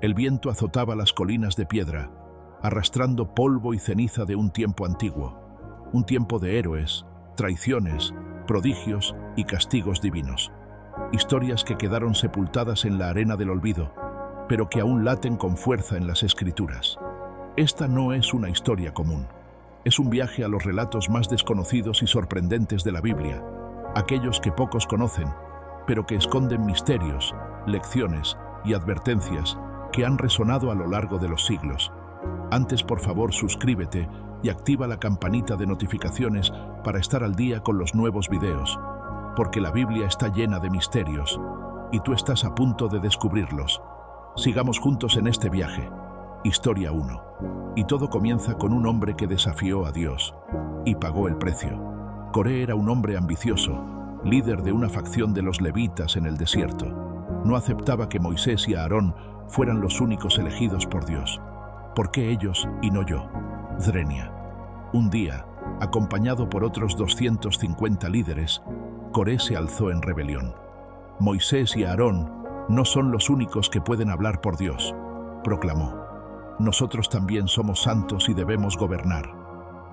El viento azotaba las colinas de piedra, arrastrando polvo y ceniza de un tiempo antiguo, un tiempo de héroes, traiciones, prodigios y castigos divinos. Historias que quedaron sepultadas en la arena del olvido, pero que aún laten con fuerza en las escrituras. Esta no es una historia común. Es un viaje a los relatos más desconocidos y sorprendentes de la Biblia, aquellos que pocos conocen, pero que esconden misterios, lecciones y advertencias que han resonado a lo largo de los siglos. Antes, por favor, suscríbete y activa la campanita de notificaciones para estar al día con los nuevos videos, porque la Biblia está llena de misterios y tú estás a punto de descubrirlos. Sigamos juntos en este viaje. Historia 1. Y todo comienza con un hombre que desafió a Dios y pagó el precio. Coré era un hombre ambicioso, líder de una facción de los levitas en el desierto. No aceptaba que Moisés y Aarón fueran los únicos elegidos por Dios. ¿Por qué ellos y no yo? Drenia. Un día, acompañado por otros 250 líderes, Coré se alzó en rebelión. Moisés y Aarón no son los únicos que pueden hablar por Dios, proclamó. Nosotros también somos santos y debemos gobernar.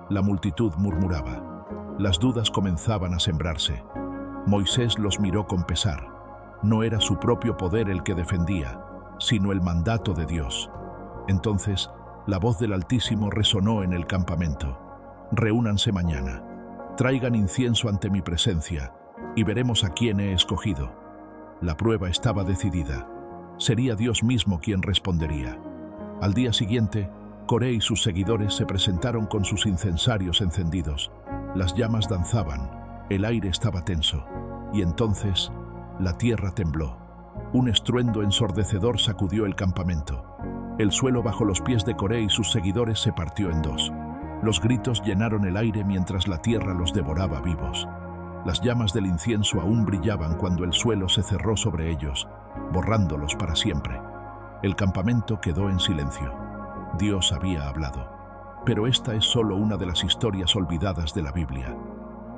La multitud murmuraba. Las dudas comenzaban a sembrarse. Moisés los miró con pesar. No era su propio poder el que defendía, sino el mandato de Dios. Entonces, la voz del Altísimo resonó en el campamento. Reúnanse mañana. Traigan incienso ante mi presencia y veremos a quién he escogido. La prueba estaba decidida. Sería Dios mismo quien respondería. Al día siguiente, Coré y sus seguidores se presentaron con sus incensarios encendidos. Las llamas danzaban, el aire estaba tenso, y entonces la tierra tembló. Un estruendo ensordecedor sacudió el campamento. El suelo bajo los pies de Coré y sus seguidores se partió en dos. Los gritos llenaron el aire mientras la tierra los devoraba vivos. Las llamas del incienso aún brillaban cuando el suelo se cerró sobre ellos, borrándolos para siempre. El campamento quedó en silencio. Dios había hablado. Pero esta es solo una de las historias olvidadas de la Biblia.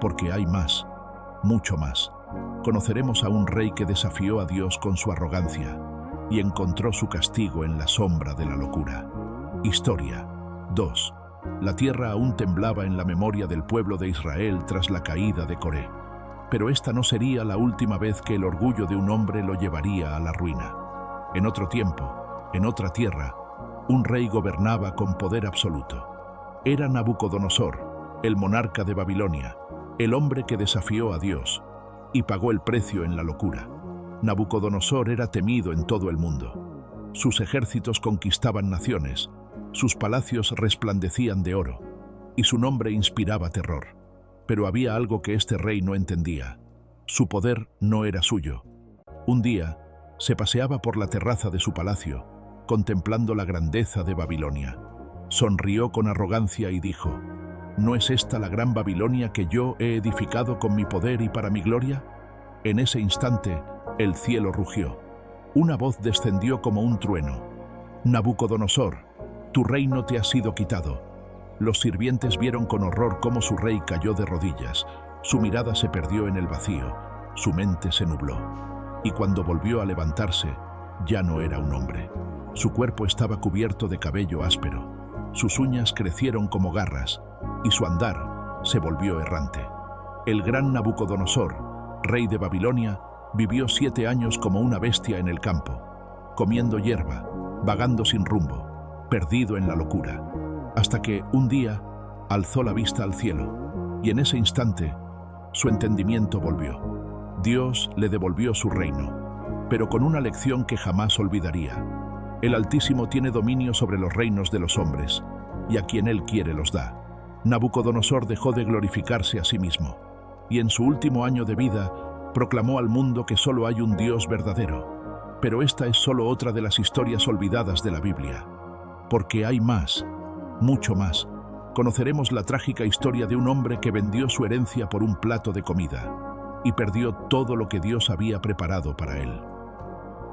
Porque hay más, mucho más. Conoceremos a un rey que desafió a Dios con su arrogancia y encontró su castigo en la sombra de la locura. Historia 2. La tierra aún temblaba en la memoria del pueblo de Israel tras la caída de Coré. Pero esta no sería la última vez que el orgullo de un hombre lo llevaría a la ruina. En otro tiempo, en otra tierra, un rey gobernaba con poder absoluto. Era Nabucodonosor, el monarca de Babilonia, el hombre que desafió a Dios y pagó el precio en la locura. Nabucodonosor era temido en todo el mundo. Sus ejércitos conquistaban naciones, sus palacios resplandecían de oro y su nombre inspiraba terror. Pero había algo que este rey no entendía. Su poder no era suyo. Un día, se paseaba por la terraza de su palacio, contemplando la grandeza de Babilonia. Sonrió con arrogancia y dijo: ¿No es esta la gran Babilonia que yo he edificado con mi poder y para mi gloria? En ese instante, el cielo rugió. Una voz descendió como un trueno. Nabucodonosor, tu reino te ha sido quitado. Los sirvientes vieron con horror cómo su rey cayó de rodillas. Su mirada se perdió en el vacío, su mente se nubló. Y cuando volvió a levantarse, ya no era un hombre. Su cuerpo estaba cubierto de cabello áspero. Sus uñas crecieron como garras, y su andar se volvió errante. El gran Nabucodonosor, rey de Babilonia, vivió 7 años como una bestia en el campo, comiendo hierba, vagando sin rumbo, perdido en la locura, hasta que, un día, alzó la vista al cielo, y en ese instante, su entendimiento volvió. Dios le devolvió su reino, pero con una lección que jamás olvidaría. El Altísimo tiene dominio sobre los reinos de los hombres, y a quien Él quiere los da. Nabucodonosor dejó de glorificarse a sí mismo, y en su último año de vida proclamó al mundo que solo hay un Dios verdadero. Pero esta es solo otra de las historias olvidadas de la Biblia. Porque hay más, mucho más. Conoceremos la trágica historia de un hombre que vendió su herencia por un plato de comida y perdió todo lo que Dios había preparado para él.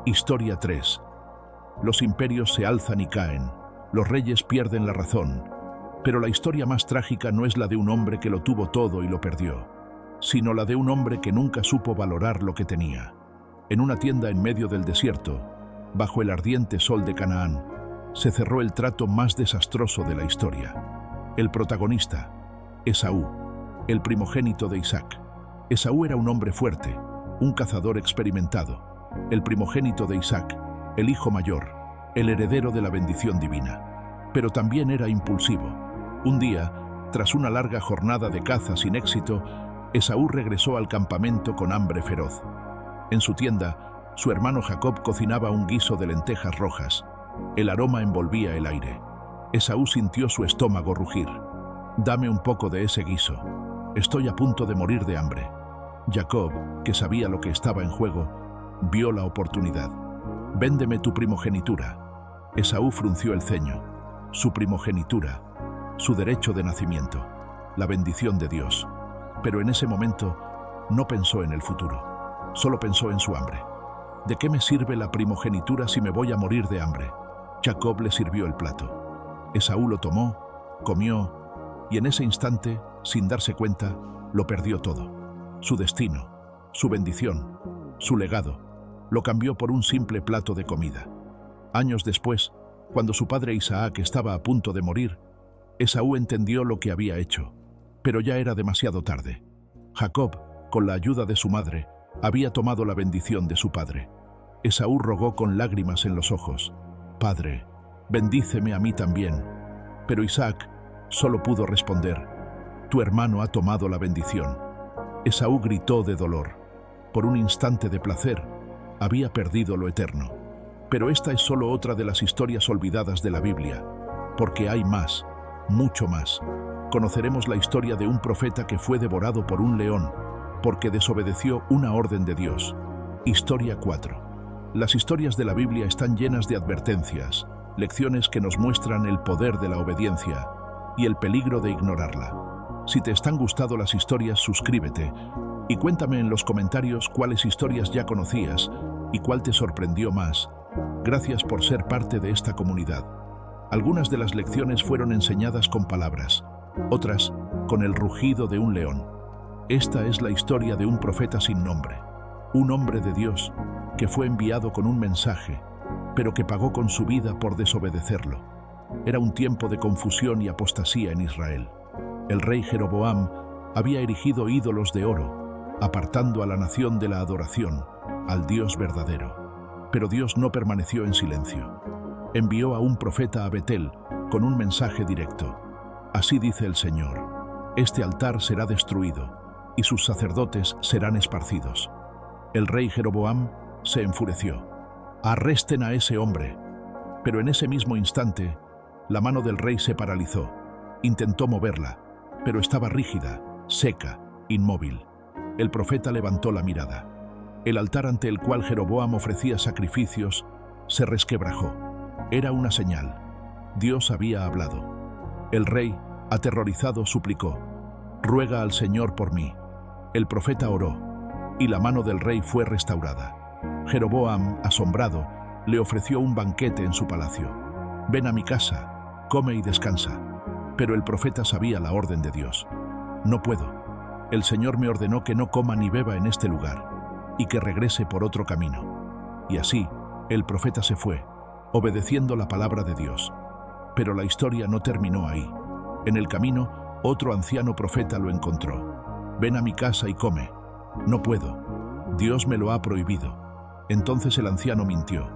Historia 3. Los imperios se alzan y caen, los reyes pierden la razón, pero la historia más trágica no es la de un hombre que lo tuvo todo y lo perdió, sino la de un hombre que nunca supo valorar lo que tenía. En una tienda en medio del desierto, bajo el ardiente sol de Canaán, se cerró el trato más desastroso de la historia. El protagonista, Esaú, el primogénito de Isaac. Esaú era un hombre fuerte, un cazador experimentado, el primogénito de Isaac, el hijo mayor, el heredero de la bendición divina. Pero también era impulsivo. Un día, tras una larga jornada de caza sin éxito, Esaú regresó al campamento con hambre feroz. En su tienda, su hermano Jacob cocinaba un guiso de lentejas rojas. El aroma envolvía el aire. Esaú sintió su estómago rugir. «Dame un poco de ese guiso. Estoy a punto de morir de hambre». Jacob, que sabía lo que estaba en juego, vio la oportunidad. «Véndeme tu primogenitura». Esaú frunció el ceño. Su primogenitura, su derecho de nacimiento, la bendición de Dios. Pero en ese momento no pensó en el futuro, solo pensó en su hambre. ¿De qué me sirve la primogenitura si me voy a morir de hambre? Jacob le sirvió el plato. Esaú lo tomó, comió, y en ese instante, sin darse cuenta, lo perdió todo. Su destino, su bendición, su legado, lo cambió por un simple plato de comida. Años después, cuando su padre Isaac estaba a punto de morir, Esaú entendió lo que había hecho, pero ya era demasiado tarde. Jacob, con la ayuda de su madre, había tomado la bendición de su padre. Esaú rogó con lágrimas en los ojos: «Padre, bendíceme a mí también». Pero Isaac solo pudo responder: «Tu hermano ha tomado la bendición». Esaú gritó de dolor. Por un instante de placer, había perdido lo eterno. Pero esta es solo otra de las historias olvidadas de la Biblia, porque hay más, mucho más. Conoceremos la historia de un profeta que fue devorado por un león, porque desobedeció una orden de Dios. Historia 4. Las historias de la Biblia están llenas de advertencias, lecciones que nos muestran el poder de la obediencia y el peligro de ignorarla. Si te están gustando las historias, suscríbete y cuéntame en los comentarios cuáles historias ya conocías y cuál te sorprendió más. Gracias por ser parte de esta comunidad. Algunas de las lecciones fueron enseñadas con palabras, otras con el rugido de un león. Esta es la historia de un profeta sin nombre, un hombre de Dios que fue enviado con un mensaje, pero que pagó con su vida por desobedecerlo. Era un tiempo de confusión y apostasía en Israel. El rey Jeroboam había erigido ídolos de oro, apartando a la nación de la adoración al Dios verdadero. Pero Dios no permaneció en silencio. Envió a un profeta a Betel con un mensaje directo. Así dice el Señor: este altar será destruido y sus sacerdotes serán esparcidos. El rey Jeroboam se enfureció. Arresten a ese hombre. Pero en ese mismo instante, la mano del rey se paralizó. Intentó moverla, pero estaba rígida, seca, inmóvil. El profeta levantó la mirada. El altar ante el cual Jeroboam ofrecía sacrificios se resquebrajó. Era una señal. Dios había hablado. El rey, aterrorizado, suplicó: ruega al Señor por mí. El profeta oró, y la mano del rey fue restaurada. Jeroboam, asombrado, le ofreció un banquete en su palacio. Ven a mi casa, come y descansa. Pero el profeta sabía la orden de Dios. No puedo. El Señor me ordenó que no coma ni beba en este lugar, y que regrese por otro camino. Y así, el profeta se fue, obedeciendo la palabra de Dios. Pero la historia no terminó ahí. En el camino, otro anciano profeta lo encontró. Ven a mi casa y come. No puedo. Dios me lo ha prohibido. Entonces el anciano mintió.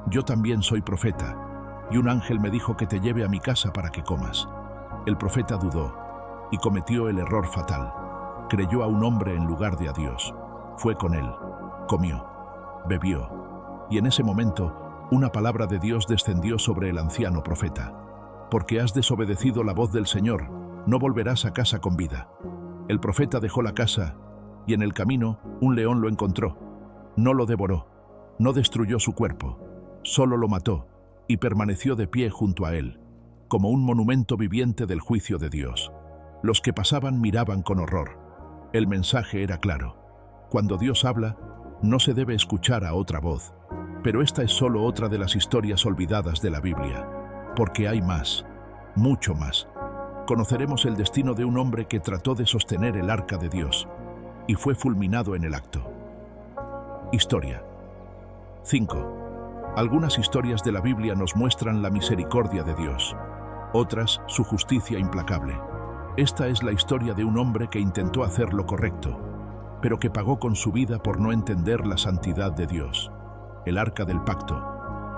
Yo también soy profeta, y un ángel me dijo que te lleve a mi casa para que comas. El profeta dudó y cometió el error fatal. Creyó a un hombre en lugar de a Dios. Fue con él, comió, bebió, y en ese momento una palabra de Dios descendió sobre el anciano profeta. Porque has desobedecido la voz del Señor, no volverás a casa con vida. El profeta dejó la casa, y en el camino un león lo encontró. No lo devoró, no destruyó su cuerpo, solo lo mató, y permaneció de pie junto a él, como un monumento viviente del juicio de Dios. Los que pasaban miraban con horror. El mensaje era claro. Cuando Dios habla, no se debe escuchar a otra voz. Pero esta es solo otra de las historias olvidadas de la Biblia, porque hay más, mucho más. Conoceremos el destino de un hombre que trató de sostener el arca de Dios, y fue fulminado en el acto. Historia 5. Algunas historias de la Biblia nos muestran la misericordia de Dios, otras su justicia implacable. Esta es la historia de un hombre que intentó hacer lo correcto, pero que pagó con su vida por no entender la santidad de Dios. El Arca del Pacto,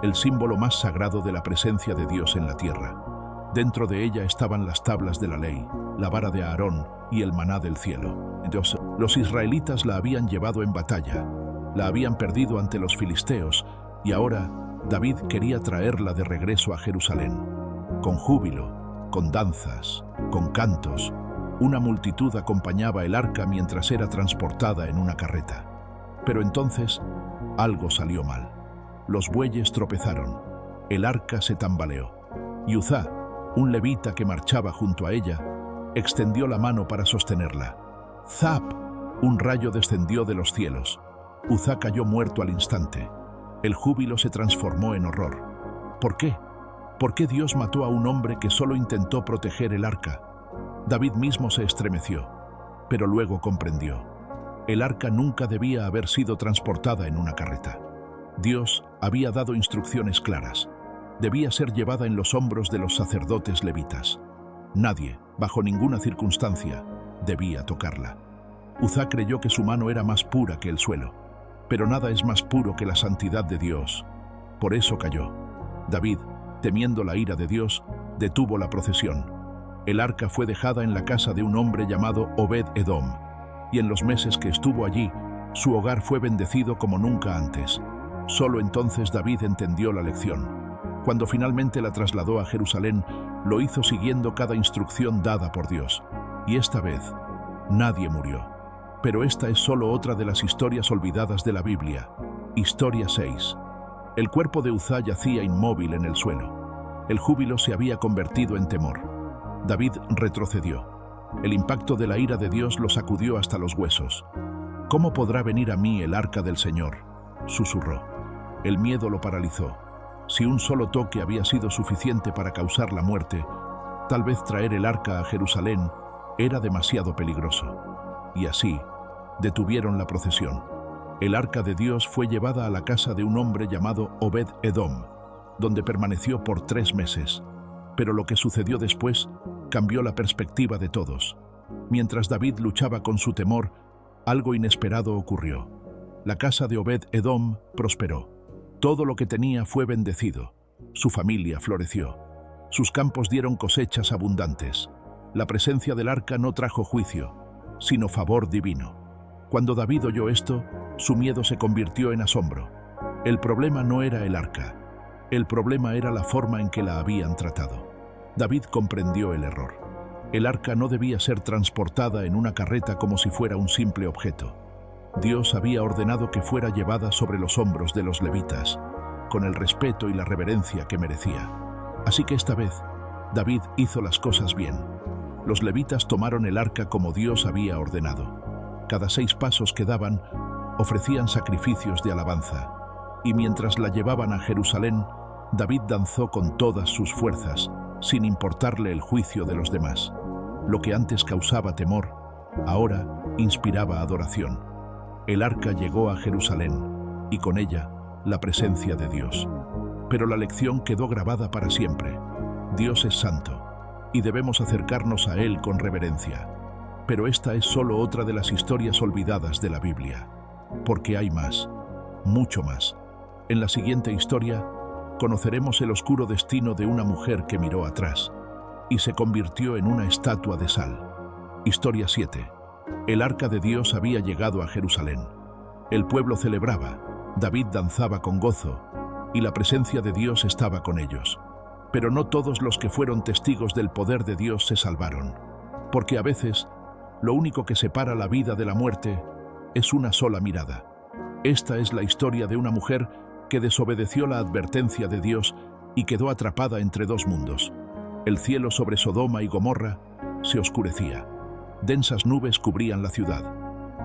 el símbolo más sagrado de la presencia de Dios en la tierra. Dentro de ella estaban las tablas de la ley, la vara de Aarón y el maná del cielo. Entonces, los israelitas la habían llevado en batalla, la habían perdido ante los filisteos, y ahora David quería traerla de regreso a Jerusalén. Con júbilo, con danzas, con cantos, una multitud acompañaba el arca mientras era transportada en una carreta. Pero entonces, algo salió mal. Los bueyes tropezaron, el arca se tambaleó, y Uzá, un levita que marchaba junto a ella, extendió la mano para sostenerla. ¡Zap! Un rayo descendió de los cielos. Uzá cayó muerto al instante. El júbilo se transformó en horror. ¿Por qué? ¿Por qué Dios mató a un hombre que solo intentó proteger el arca? David mismo se estremeció, pero luego comprendió. El arca nunca debía haber sido transportada en una carreta. Dios había dado instrucciones claras. Debía ser llevada en los hombros de los sacerdotes levitas. Nadie, bajo ninguna circunstancia, debía tocarla. Uzá creyó que su mano era más pura que el suelo, pero nada es más puro que la santidad de Dios. Por eso cayó. David, temiendo la ira de Dios, detuvo la procesión. El arca fue dejada en la casa de un hombre llamado Obed-Edom, y en los meses que estuvo allí, su hogar fue bendecido como nunca antes. Solo entonces David entendió la lección. Cuando finalmente la trasladó a Jerusalén, lo hizo siguiendo cada instrucción dada por Dios. Y esta vez, nadie murió. Pero esta es solo otra de las historias olvidadas de la Biblia. Historia 6. El cuerpo de Uzá yacía inmóvil en el suelo. El júbilo se había convertido en temor. David retrocedió. El impacto de la ira de Dios lo sacudió hasta los huesos. ¿Cómo podrá venir a mí el arca del Señor?, susurró. El miedo lo paralizó. Si un solo toque había sido suficiente para causar la muerte, tal vez traer el arca a Jerusalén era demasiado peligroso. Y así, detuvieron la procesión. El arca de Dios fue llevada a la casa de un hombre llamado Obed-Edom, donde permaneció por 3 meses. Pero lo que sucedió después cambió la perspectiva de todos. Mientras David luchaba con su temor, algo inesperado ocurrió. La casa de Obed-Edom prosperó. Todo lo que tenía fue bendecido. Su familia floreció. Sus campos dieron cosechas abundantes. La presencia del arca no trajo juicio, sino favor divino. Cuando David oyó esto, su miedo se convirtió en asombro. El problema no era el arca. El problema era la forma en que la habían tratado. David comprendió el error. El arca no debía ser transportada en una carreta como si fuera un simple objeto. Dios había ordenado que fuera llevada sobre los hombros de los levitas, con el respeto y la reverencia que merecía. Así que esta vez, David hizo las cosas bien. Los levitas tomaron el arca como Dios había ordenado. Cada 6 pasos que daban, ofrecían sacrificios de alabanza. Y mientras la llevaban a Jerusalén, David danzó con todas sus fuerzas, sin importarle el juicio de los demás. Lo que antes causaba temor, ahora inspiraba adoración. El arca llegó a Jerusalén, y con ella, la presencia de Dios. Pero la lección quedó grabada para siempre. Dios es santo, y debemos acercarnos a Él con reverencia. Pero esta es solo otra de las historias olvidadas de la Biblia. Porque hay más, mucho más. En la siguiente historia, conoceremos el oscuro destino de una mujer que miró atrás, y se convirtió en una estatua de sal. Historia 7. El arca de Dios había llegado a Jerusalén. El pueblo celebraba, David danzaba con gozo, y la presencia de Dios estaba con ellos. Pero no todos los que fueron testigos del poder de Dios se salvaron, porque a veces, lo único que separa la vida de la muerte es una sola mirada. Esta es la historia de una mujer que desobedeció la advertencia de Dios y quedó atrapada entre 2 mundos. El cielo sobre Sodoma y Gomorra se oscurecía. Densas nubes cubrían la ciudad,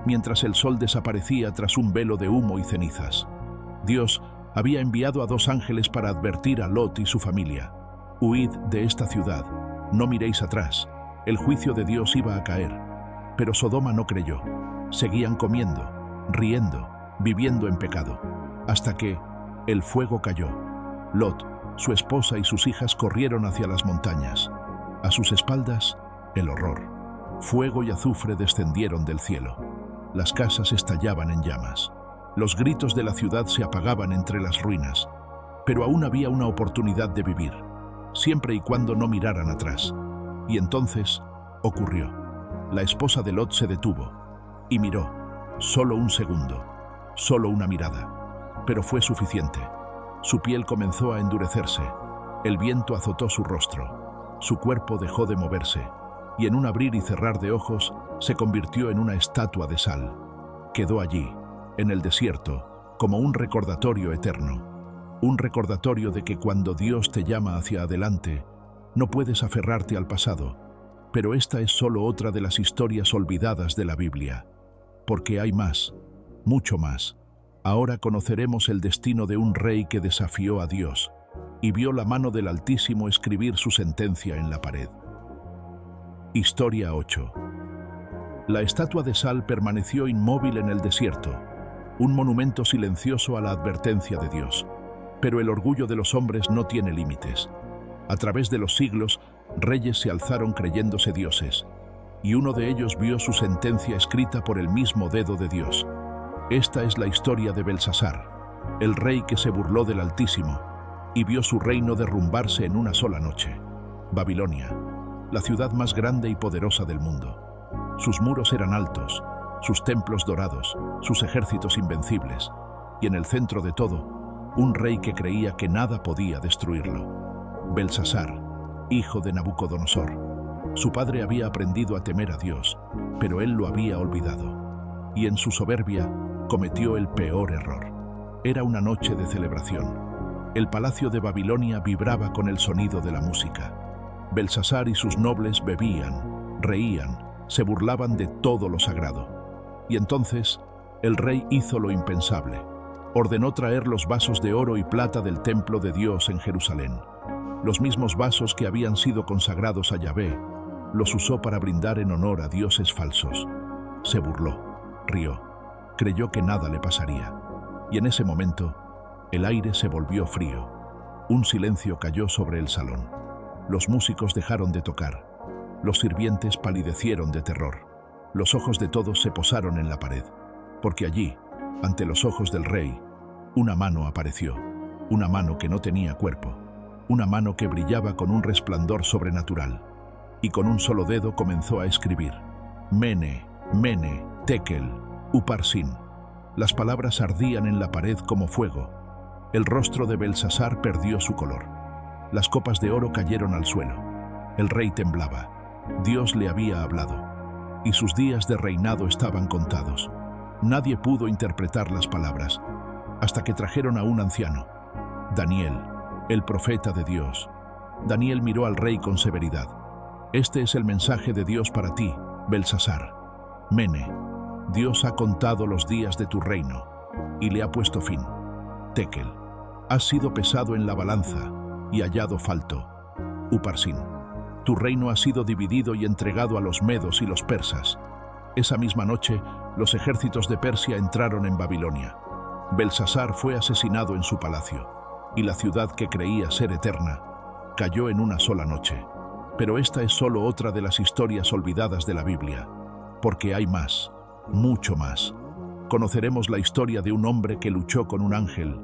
mientras el sol desaparecía tras un velo de humo y cenizas. Dios había enviado a 2 ángeles para advertir a Lot y su familia. Huid de esta ciudad, no miréis atrás, el juicio de Dios iba a caer. Pero Sodoma no creyó. Seguían comiendo, riendo, viviendo en pecado, hasta que, El fuego cayó. Lot, su esposa y sus hijas corrieron hacia las montañas. A sus espaldas, el horror. Fuego y azufre descendieron del cielo. Las casas estallaban en llamas. Los gritos de la ciudad se apagaban entre las ruinas. Pero aún había una oportunidad de vivir, siempre y cuando no miraran atrás. Y entonces ocurrió. La esposa de Lot se detuvo y miró. Solo un segundo, solo una mirada. Pero fue suficiente. Su piel comenzó a endurecerse. El viento azotó su rostro. Su cuerpo dejó de moverse. Y en un abrir y cerrar de ojos, se convirtió en una estatua de sal. Quedó allí, en el desierto, como un recordatorio eterno. Un recordatorio de que cuando Dios te llama hacia adelante, no puedes aferrarte al pasado. Pero esta es solo otra de las historias olvidadas de la Biblia. Porque hay más, mucho más. Ahora conoceremos el destino de un rey que desafió a Dios y vio la mano del Altísimo escribir su sentencia en la pared. Historia 8. La estatua de sal permaneció inmóvil en el desierto, un monumento silencioso a la advertencia de Dios. Pero el orgullo de los hombres no tiene límites. A través de los siglos, reyes se alzaron creyéndose dioses, y uno de ellos vio su sentencia escrita por el mismo dedo de Dios. Esta es la historia de Belsasar, el rey que se burló del Altísimo y vio su reino derrumbarse en una sola noche. Babilonia, la ciudad más grande y poderosa del mundo. Sus muros eran altos, sus templos dorados, sus ejércitos invencibles, y en el centro de todo, un rey que creía que nada podía destruirlo. Belsasar, hijo de Nabucodonosor. Su padre había aprendido a temer a Dios, pero él lo había olvidado. Y en su soberbia, cometió el peor error. Era una noche de celebración. El palacio de Babilonia vibraba con el sonido de la música. Belsasar y sus nobles bebían, reían, se burlaban de todo lo sagrado. Y entonces, el rey hizo lo impensable. Ordenó traer los vasos de oro y plata del templo de Dios en Jerusalén. Los mismos vasos que habían sido consagrados a Yahvé, los usó para brindar en honor a dioses falsos. Se burló, rió, creyó que nada le pasaría. Y en ese momento, el aire se volvió frío. Un silencio cayó sobre el salón. Los músicos dejaron de tocar. Los sirvientes palidecieron de terror. Los ojos de todos se posaron en la pared, porque allí, ante los ojos del rey, una mano apareció, una mano que no tenía cuerpo, una mano que brillaba con un resplandor sobrenatural, y con un solo dedo comenzó a escribir: Mene, Mene, Tekel, Uparsin. Las palabras ardían en la pared como fuego. El rostro de Belsasar perdió su color. Las copas de oro cayeron al suelo. El rey temblaba. Dios le había hablado, y sus días de reinado estaban contados. Nadie pudo interpretar las palabras, hasta que trajeron a un anciano, Daniel, el profeta de Dios. Daniel miró al rey con severidad. Este es el mensaje de Dios para ti, Belsasar. Mene, Dios ha contado los días de tu reino, y le ha puesto fin. Tekel, has sido pesado en la balanza, y hallado falto. Uparsin, tu reino ha sido dividido y entregado a los medos y los persas. Esa misma noche, los ejércitos de Persia entraron en Babilonia. Belsasar fue asesinado en su palacio, y la ciudad que creía ser eterna cayó en una sola noche. Pero esta es solo otra de las historias olvidadas de la Biblia, porque hay más, mucho más. Conoceremos la historia de un hombre que luchó con un ángel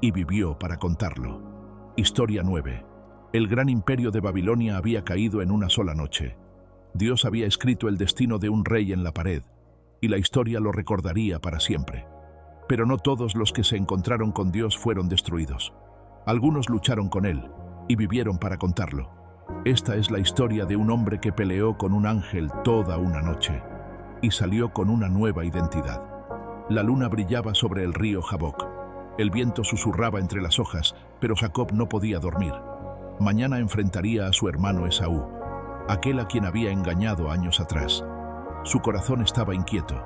y vivió para contarlo. Historia 9. El gran imperio de Babilonia había caído en una sola noche. Dios había escrito el destino de un rey en la pared, y la historia lo recordaría para siempre. Pero no todos los que se encontraron con Dios fueron destruidos. Algunos lucharon con él y vivieron para contarlo. Esta es la historia de un hombre que peleó con un ángel toda una noche y salió con una nueva identidad. La luna brillaba sobre el río Jaboc. El viento susurraba entre las hojas, pero Jacob no podía dormir. Mañana enfrentaría a su hermano Esaú, aquel a quien había engañado años atrás. Su corazón estaba inquieto.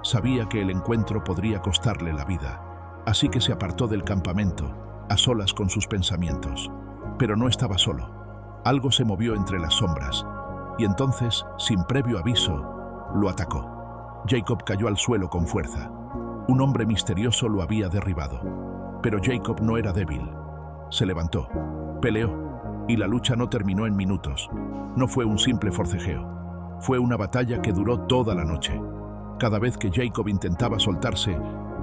Sabía que el encuentro podría costarle la vida, así que se apartó del campamento, a solas con sus pensamientos. Pero no estaba solo. Algo se movió entre las sombras, y entonces, sin previo aviso, lo atacó. Jacob cayó al suelo con fuerza. Un hombre misterioso lo había derribado. Pero Jacob no era débil. Se levantó, peleó, y la lucha no terminó en minutos. No fue un simple forcejeo. Fue una batalla que duró toda la noche. Cada vez que Jacob intentaba soltarse,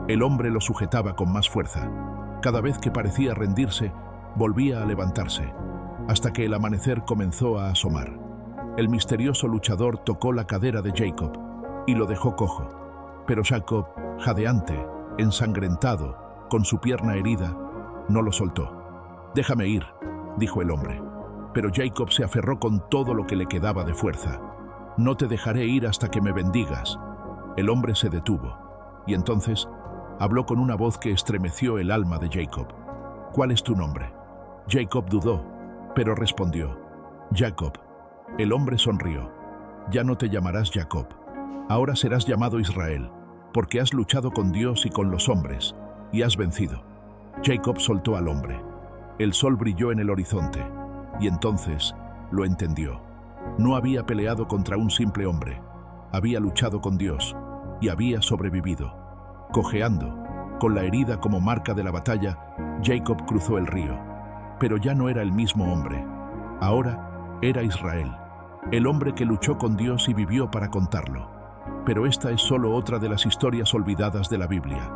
el hombre lo sujetaba con más fuerza. Cada vez que parecía rendirse, volvía a levantarse, hasta que el amanecer comenzó a asomar. El misterioso luchador tocó la cadera de Jacob y lo dejó cojo. Pero Jacob, jadeante, ensangrentado, con su pierna herida, no lo soltó. «Déjame ir», dijo el hombre. Pero Jacob se aferró con todo lo que le quedaba de fuerza. «No te dejaré ir hasta que me bendigas». El hombre se detuvo, y entonces habló con una voz que estremeció el alma de Jacob. «¿Cuál es tu nombre?» Jacob dudó, pero respondió: «Jacob». El hombre sonrió. «Ya no te llamarás Jacob. Ahora serás llamado Israel, porque has luchado con Dios y con los hombres, y has vencido». Jacob soltó al hombre. El sol brilló en el horizonte, y entonces lo entendió. No había peleado contra un simple hombre. Había luchado con Dios, y había sobrevivido. Cojeando, con la herida como marca de la batalla, Jacob cruzó el río. Pero ya no era el mismo hombre. Ahora era Israel, el hombre que luchó con Dios y vivió para contarlo. Pero esta es solo otra de las historias olvidadas de la Biblia,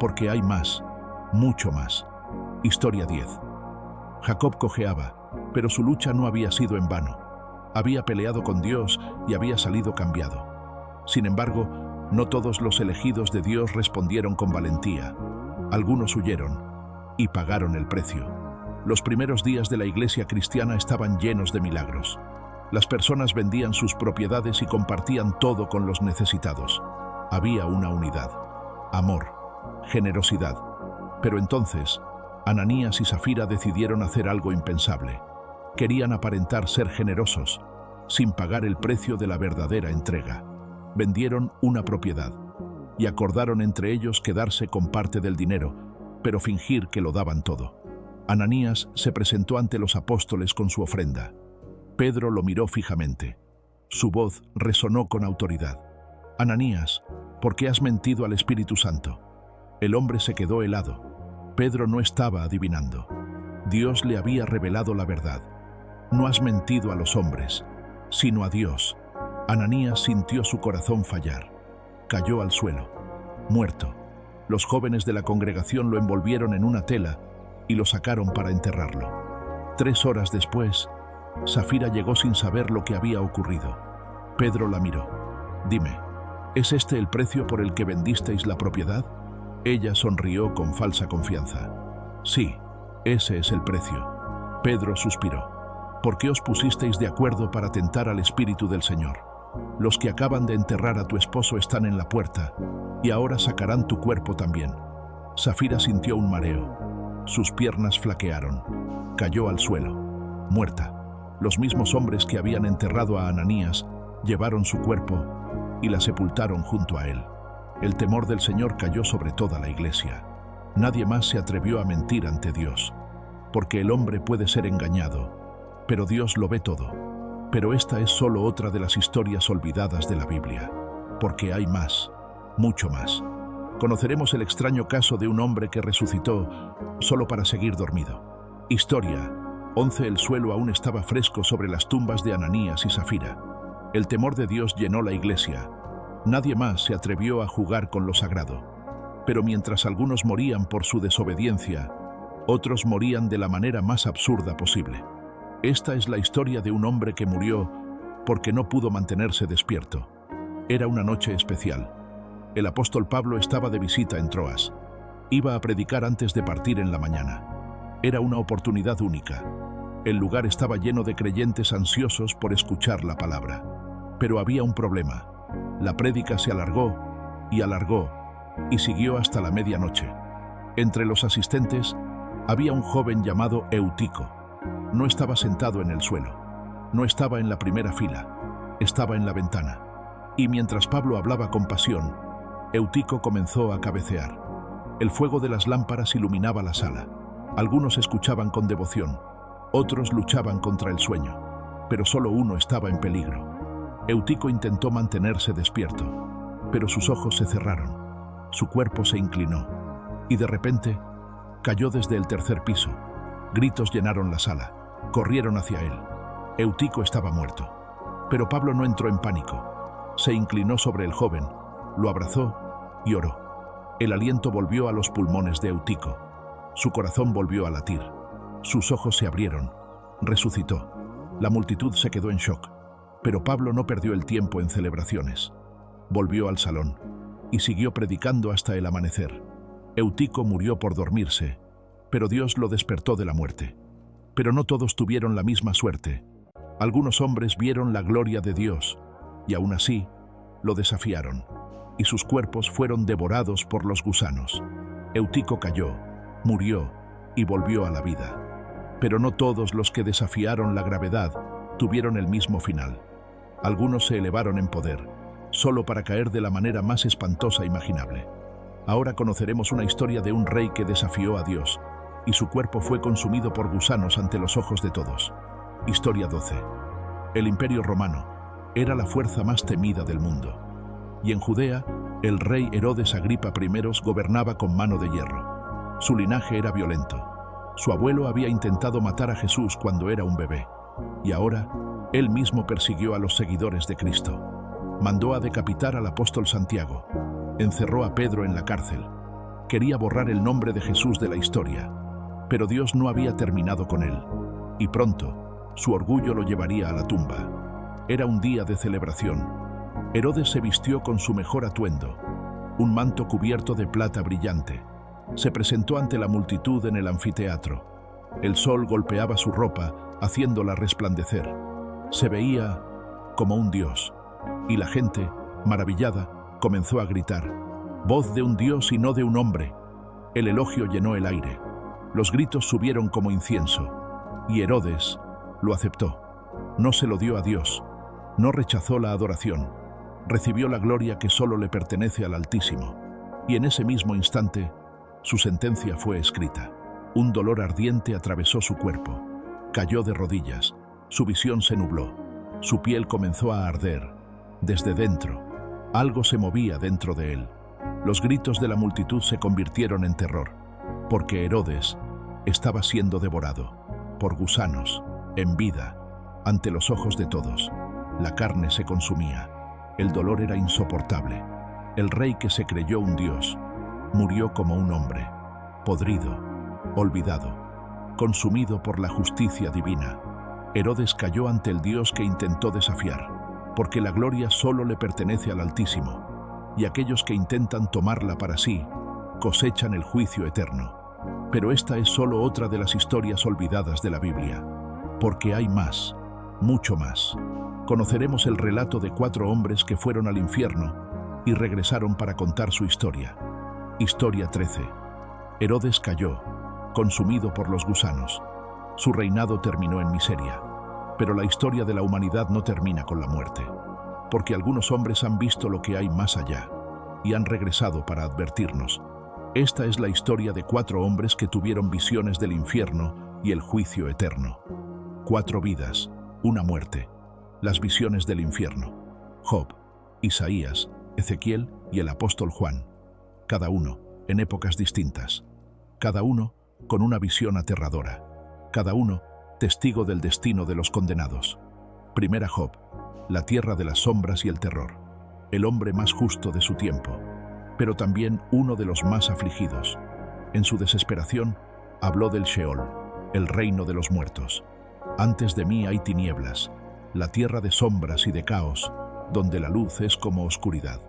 porque hay más, mucho más. Historia 10. Jacob cojeaba, pero su lucha no había sido en vano. Había peleado con Dios y había salido cambiado. Sin embargo, no todos los elegidos de Dios respondieron con valentía. Algunos huyeron y pagaron el precio. Los primeros días de la iglesia cristiana estaban llenos de milagros. Las personas vendían sus propiedades y compartían todo con los necesitados. Había una unidad, amor, generosidad. Pero entonces, Ananías y Safira decidieron hacer algo impensable. Querían aparentar ser generosos, sin pagar el precio de la verdadera entrega. Vendieron una propiedad y acordaron entre ellos quedarse con parte del dinero, pero fingir que lo daban todo. Ananías se presentó ante los apóstoles con su ofrenda. Pedro lo miró fijamente. Su voz resonó con autoridad. «Ananías, ¿por qué has mentido al Espíritu Santo?» El hombre se quedó helado. Pedro no estaba adivinando. Dios le había revelado la verdad. «No has mentido a los hombres, sino a Dios». Ananías sintió su corazón fallar. Cayó al suelo, muerto. Los jóvenes de la congregación lo envolvieron en una tela y lo sacaron para enterrarlo. 3 horas después, Safira llegó sin saber lo que había ocurrido. Pedro la miró. «Dime, ¿es este el precio por el que vendisteis la propiedad?» Ella sonrió con falsa confianza. «Sí, ese es el precio». Pedro suspiró. «¿Por qué os pusisteis de acuerdo para tentar al Espíritu del Señor? Los que acaban de enterrar a tu esposo están en la puerta, y ahora sacarán tu cuerpo también». Safira sintió un mareo. Sus piernas flaquearon. Cayó al suelo, muerta. Los mismos hombres que habían enterrado a Ananías llevaron su cuerpo y la sepultaron junto a él. El temor del Señor cayó sobre toda la iglesia. Nadie más se atrevió a mentir ante Dios, porque el hombre puede ser engañado, pero Dios lo ve todo. Pero esta es solo otra de las historias olvidadas de la Biblia, porque hay más, mucho más. Conoceremos el extraño caso de un hombre que resucitó solo para seguir dormido. Historia 11. El suelo aún estaba fresco sobre las tumbas de Ananías y Safira. El temor de Dios llenó la iglesia. Nadie más se atrevió a jugar con lo sagrado. Pero mientras algunos morían por su desobediencia, otros morían de la manera más absurda posible. Esta es la historia de un hombre que murió porque no pudo mantenerse despierto. Era una noche especial. El apóstol Pablo estaba de visita en Troas. Iba a predicar antes de partir en la mañana. Era una oportunidad única. El lugar estaba lleno de creyentes ansiosos por escuchar la palabra. Pero había un problema. La prédica se alargó, y siguió hasta la medianoche. Entre los asistentes había un joven llamado Eutico. No estaba sentado en el suelo. No estaba en la primera fila. Estaba en la ventana. Y mientras Pablo hablaba con pasión, Eutico comenzó a cabecear. El fuego de las lámparas iluminaba la sala. Algunos escuchaban con devoción, otros luchaban contra el sueño, pero solo uno estaba en peligro. Eutico intentó mantenerse despierto, pero sus ojos se cerraron, su cuerpo se inclinó, y de repente Cayó desde el tercer piso. Gritos llenaron la sala. Corrieron hacia él. Eutico estaba muerto. Pero Pablo no entró en pánico. Se inclinó sobre el joven, lo abrazó y oró. El aliento volvió a los pulmones de Eutico. Su corazón volvió a latir. Sus ojos se abrieron. Resucitó. La multitud se quedó en shock. Pero Pablo no perdió el tiempo en celebraciones. Volvió al salón y siguió predicando hasta el amanecer. Eutico murió por dormirse, pero Dios lo despertó de la muerte. Pero no todos tuvieron la misma suerte. Algunos hombres vieron la gloria de Dios y aún así lo desafiaron, y sus cuerpos fueron devorados por los gusanos. Eutico cayó, murió y volvió a la vida. Pero no todos los que desafiaron la gravedad tuvieron el mismo final. Algunos se elevaron en poder, solo para caer de la manera más espantosa imaginable. Ahora conoceremos una historia de un rey que desafió a Dios, y su cuerpo fue consumido por gusanos ante los ojos de todos. Historia 12. El Imperio Romano era la fuerza más temida del mundo, y en Judea, el rey Herodes Agripa I gobernaba con mano de hierro. Su linaje era violento. Su abuelo había intentado matar a Jesús cuando era un bebé, y ahora, él mismo persiguió a los seguidores de Cristo. Mandó a decapitar al apóstol Santiago. Encerró a Pedro en la cárcel. Quería borrar el nombre de Jesús de la historia, pero Dios no había terminado con él, y pronto su orgullo lo llevaría a la tumba. Era un día de celebración. Herodes se vistió con su mejor atuendo, un manto cubierto de plata brillante. Se presentó ante la multitud en el anfiteatro. El sol golpeaba su ropa, haciéndola resplandecer. Se veía como un dios, y la gente, maravillada, comenzó a gritar: «Voz de un dios y no de un hombre». El elogio llenó el aire. Los gritos subieron como incienso, y Herodes lo aceptó. No se lo dio a Dios, no rechazó la adoración, recibió la gloria que solo le pertenece al Altísimo. Y en ese mismo instante, su sentencia fue escrita. Un dolor ardiente atravesó su cuerpo. Cayó de rodillas, su visión se nubló, su piel comenzó a arder. Desde dentro, algo se movía dentro de él. Los gritos de la multitud se convirtieron en terror, porque Herodes estaba siendo devorado por gusanos, en vida, ante los ojos de todos. La carne se consumía. El dolor era insoportable. El rey que se creyó un dios murió como un hombre, podrido, olvidado, consumido por la justicia divina. Herodes cayó ante el Dios que intentó desafiar, porque la gloria solo le pertenece al Altísimo, y aquellos que intentan tomarla para sí cosechan el juicio eterno. Pero esta es solo otra de las historias olvidadas de la Biblia, porque hay más, mucho más. Conoceremos el relato de 4 hombres que fueron al infierno y regresaron para contar su historia. Historia 13. Herodes cayó, consumido por los gusanos. Su reinado terminó en miseria. Pero la historia de la humanidad no termina con la muerte, porque algunos hombres han visto lo que hay más allá y han regresado para advertirnos. Esta es la historia de 4 hombres que tuvieron visiones del infierno y el juicio eterno. 4 vidas, una muerte. Las visiones del infierno. Job, Isaías, Ezequiel y el apóstol Juan. Cada uno en épocas distintas. Cada uno con una visión aterradora. Cada uno testigo del destino de los condenados. Primera Job, la tierra de las sombras y el terror. El hombre más justo de su tiempo, pero también uno de los más afligidos. En su desesperación, habló del Sheol, el reino de los muertos. Antes de mí hay tinieblas, la tierra de sombras y de caos, donde la luz es como oscuridad.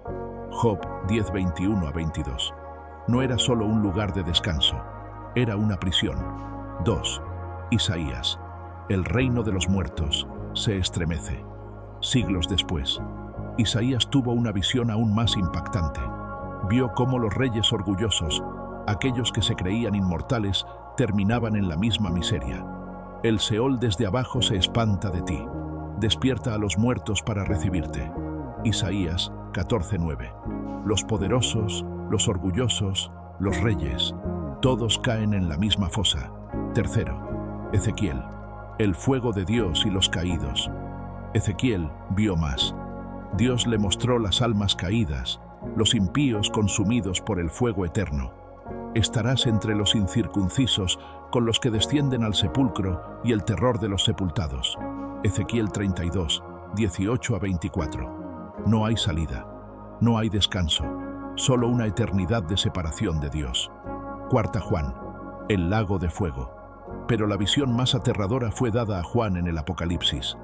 Job 10:21-22. No era solo un lugar de descanso, era una prisión. 2. Isaías, el reino de los muertos, se estremece. Siglos después, Isaías tuvo una visión aún más impactante. Vio cómo los reyes orgullosos, aquellos que se creían inmortales, terminaban en la misma miseria. El Seol desde abajo se espanta de ti. Despierta a los muertos para recibirte. Isaías 14:9. Los poderosos, los orgullosos, los reyes, todos caen en la misma fosa. Tercero, Ezequiel, el fuego de Dios y los caídos. Ezequiel vio más. Dios le mostró las almas caídas, los impíos consumidos por el fuego eterno. Estarás entre los incircuncisos, con los que descienden al sepulcro y el terror de los sepultados. Ezequiel 32, 18 a 24. No hay salida, no hay descanso, solo una eternidad de separación de Dios. Cuarta Juan, el lago de fuego. Pero la visión más aterradora fue dada a Juan en el Apocalipsis.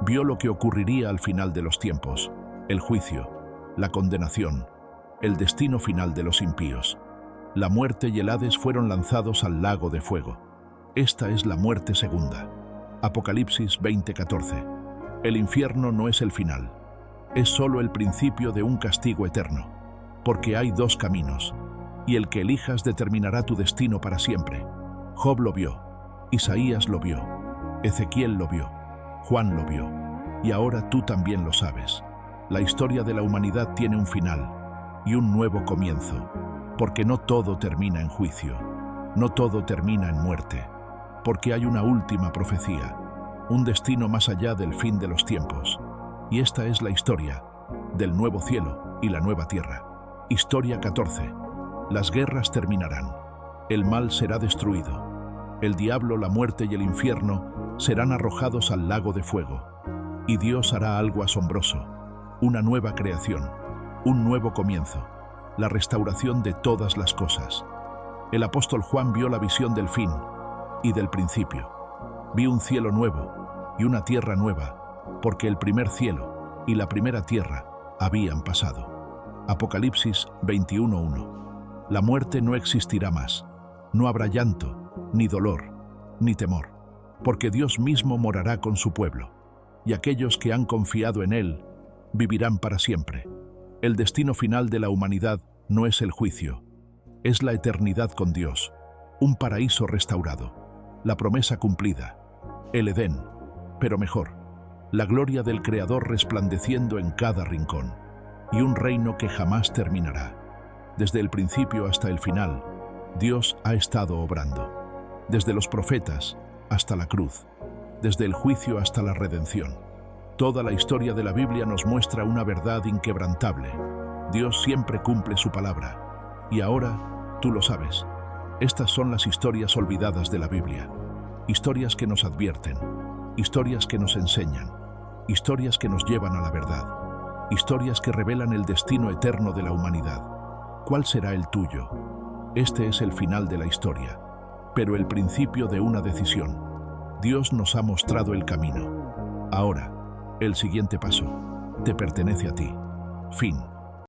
Vio lo que ocurriría al final de los tiempos, el juicio, la condenación, el destino final de los impíos. La muerte y el Hades fueron lanzados al lago de fuego. Esta es la muerte segunda. Apocalipsis 20:14. El infierno no es el final, es solo el principio de un castigo eterno, porque hay dos caminos, y el que elijas determinará tu destino para siempre. Job lo vio, Isaías lo vio, Ezequiel lo vio, Juan lo vio, y ahora tú también lo sabes. La historia de la humanidad tiene un final y un nuevo comienzo, porque no todo termina en juicio, no todo termina en muerte, porque hay una última profecía, un destino más allá del fin de los tiempos. Y esta es la historia del nuevo cielo y la nueva tierra. Historia 14. Las guerras terminarán, el mal será destruido, el diablo, la muerte y el infierno serán arrojados al lago de fuego, y Dios hará algo asombroso, una nueva creación, un nuevo comienzo, la restauración de todas las cosas. El apóstol Juan vio la visión del fin y del principio. Vi un cielo nuevo y una tierra nueva, porque el primer cielo y la primera tierra habían pasado. Apocalipsis 21:1. La muerte no existirá más. No habrá llanto, ni dolor, ni temor, porque Dios mismo morará con su pueblo, y aquellos que han confiado en Él vivirán para siempre. El destino final de la humanidad no es el juicio, es la eternidad con Dios, un paraíso restaurado, la promesa cumplida, el Edén, pero mejor, la gloria del Creador resplandeciendo en cada rincón, y un reino que jamás terminará. Desde el principio hasta el final, Dios ha estado obrando, desde los profetas hasta la cruz, desde el juicio hasta la redención. Toda la historia de la Biblia nos muestra una verdad inquebrantable. Dios siempre cumple su palabra. Y ahora, tú lo sabes, estas son las historias olvidadas de la Biblia. Historias que nos advierten, historias que nos enseñan, historias que nos llevan a la verdad, historias que revelan el destino eterno de la humanidad. ¿Cuál será el tuyo? Este es el final de la historia, pero el principio de una decisión. Dios nos ha mostrado el camino. Ahora, el siguiente paso te pertenece a ti. Fin.